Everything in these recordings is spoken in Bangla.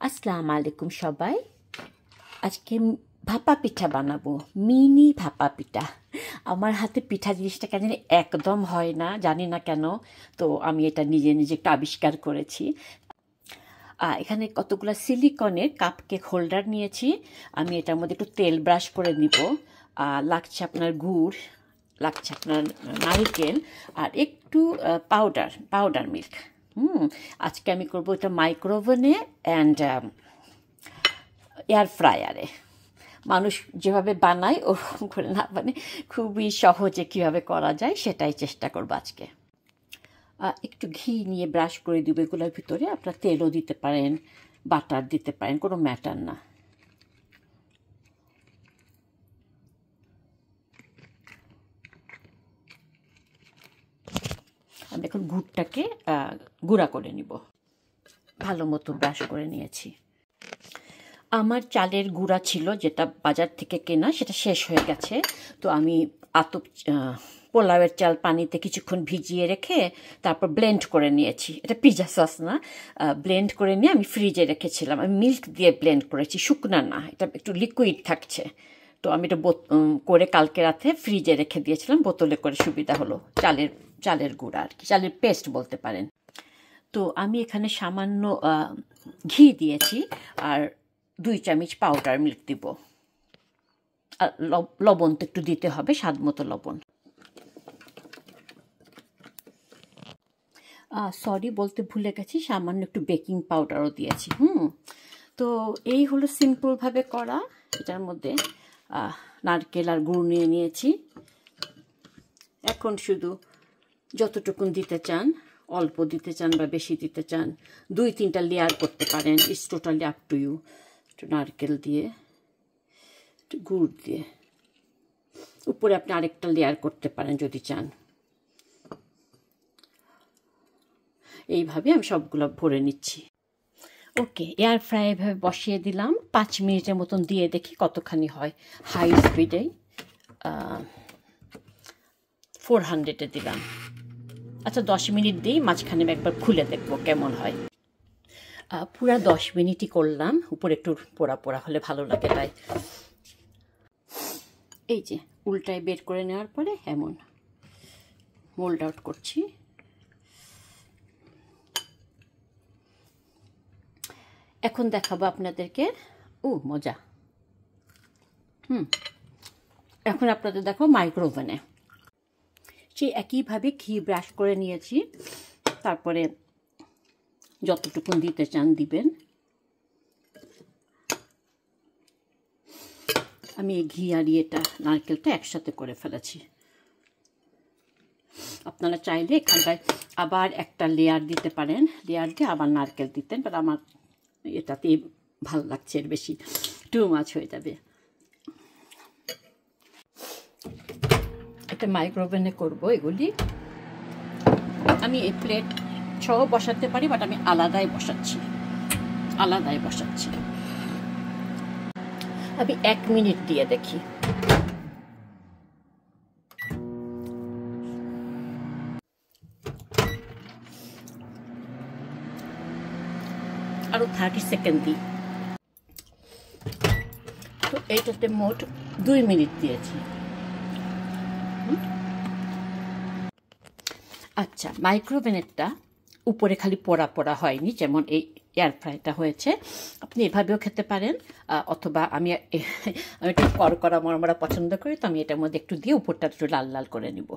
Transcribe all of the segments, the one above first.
আসসালামু আলাইকুম সবাই। আজকে ভাপা পিঠা বানাবো, মিনি ভাপা পিঠা। আমার হাতে পিঠা জিনিসটা কেন জানি একদম হয় না, জানি না কেন। তো আমি এটা নিজে নিজে একটু আবিষ্কার করেছি। এখানে কতগুলো সিলিকনের কাপ কেক হোল্ডার নিয়েছি। আমি এটার মধ্যে একটু তেল ব্রাশ করে নিব। লাগছে আপনার গুড়, লাগছে আপনার নারকেল, আর একটু পাউডার মিল্ক। আজকে আমি করবো এটা মাইক্রোওভেনে অ্যান্ড এয়ার ফ্রায়ারে। মানুষ যেভাবে বানায় ওরকম করে না, মানে খুবই সহজে কীভাবে করা যায় সেটাই চেষ্টা করবো আজকে। একটু ঘি নিয়ে ব্রাশ করে দিব এগুলোর ভিতরে। আপনার তেলও দিতে পারেন, বাটার দিতে পারেন, কোনো ম্যাটার না। আমি এখন গুড়টাকে গুঁড়া করে নিব। ভালো মতো ব্রাশ করে নিয়েছি। আমার চালের গুঁড়া ছিল যেটা বাজার থেকে কেনা, সেটা শেষ হয়ে গেছে। তো আমি পোলাওয়ের চাল পানিতে কিছুক্ষণ ভিজিয়ে রেখে তারপর ব্লেন্ড করে নিয়েছি। এটা পিৎজা সস না, ব্লেন্ড করে নিয়ে আমি ফ্রিজে রেখেছিলাম। আমি মিল্ক দিয়ে ব্লেন্ড করেছি, শুকনা না, এটা একটু লিকুইড থাকছে। তো আমি এটা করে কালকে রাতে ফ্রিজে রেখে দিয়েছিলাম, বোতলে করে সুবিধা হলো। চালের গুঁড়া আর কি, চালের পেস্ট বলতে পারেন। তো আমি এখানে সামান্য ঘি দিয়েছি আর 2 চামচ পাউডার মিল্ক দিব। আর লবণ তো একটু দিতে হবে, স্বাদ মতো লবণ। সরি বলতে ভুলে গেছি, সামান্য একটু বেকিং পাউডারও দিয়েছি। তো এই হলো সিম্পলভাবে করা। এটার মধ্যে নারকেল আর গুড় নিয়ে নিয়েছি। এখন শুধু যতটুকুন দিতে চান, অল্প দিতে চান বা বেশি দিতে চান, 2-3টা লেয়ার করতে পারেন। It's totally up to you. একটু নারকেল দিয়ে, একটু গুড় দিয়ে, উপরে আপনি আরেকটা লেয়ার করতে পারেন যদি চান। এইভাবে আমি সবগুলো ভরে নিচ্ছি। ওকে, এয়ার ফ্রাই এভাবে বসিয়ে দিলাম। 5 মিনিটের মতন দিয়ে দেখি কতখানি হয়। হাই স্পিডেই 400-এ দিলাম। আচ্ছা, 10 মিনিট দিই, মাঝখানে একবার খুলে দেখবো কেমন হয়। পুরা 10 মিনিটই করলাম। উপরে একটু পোড়া পোড়া হলে ভালো লাগে তাই। এই যে উল্টায় বের করে নেওয়ার পরে এমন মোল্ড আউট করছি। এখন দেখাবো আপনাদেরকে। মজা। এখন আপনাদের দেখো মাইক্রোওভেনে। সেই একইভাবে ঘি ব্রাশ করে নিয়েছি। তারপরে যতটুকুন দিতে চান দিবেন। আমি এই ঘি আর এটা নারকেলটা একসাথে করে ফেলেছি। আপনারা চাইলে এখানটায় আবার একটা লেয়ার দিতে পারেন, লেয়ার দিয়ে আবার নারকেল দিতেন, বাট আমার এটাতে ভালো লাগছে, এর বেশি টু মাছ হয়ে যাবে। এটা মাইক্রোওভেনে করবো এগুলি। আমি এই প্লেট সহ বসাতে পারি, বাট আমি আলাদাই বসাচ্ছি। আমি 1 মিনিট দিয়ে দেখি। আরো 30 সেকেন্ড দিই। তো এইটাতে মোট 2 মিনিট দিয়েছি। আচ্ছা, মাইক্রোওভেনেরটা উপরে খালি পোড়া পোড়া হয়নি, যেমন এই এয়ার ফ্রাইটা হয়েছে। আপনি এভাবেও খেতে পারেন, অথবা আমি একটু কড়কড়া মরমরা পছন্দ করি, তো আমি এটার মধ্যে একটু দিয়ে উপরটা একটু লাল লাল করে নিব।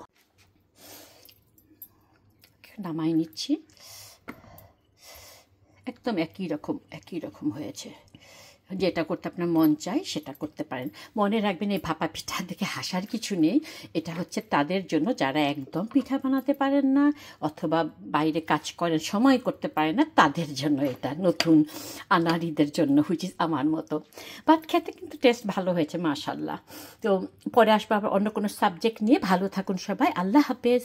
নামাই নিচ্ছি। একদম একই রকম হয়েছে। যেটা করতে আপনার মন চায় সেটা করতে পারেন। মনে রাখবেন, এই ভাপা পিঠা দেখে হাসার কিছু নেই। এটা হচ্ছে তাদের জন্য যারা একদম পিঠা বানাতে পারেন না, অথবা বাইরে কাজ করেন, সময় করতে পারে না, তাদের জন্য এটা। নতুন আনাড়িদের জন্য, হুইচ ইজ আমার মতো। বাট খেতে কিন্তু টেস্ট ভালো হয়েছে, মাশাল্লাহ। তো পরে আসবো আবার অন্য কোনো সাবজেক্ট নিয়ে। ভালো থাকুন সবাই, আল্লাহ হাফেজ।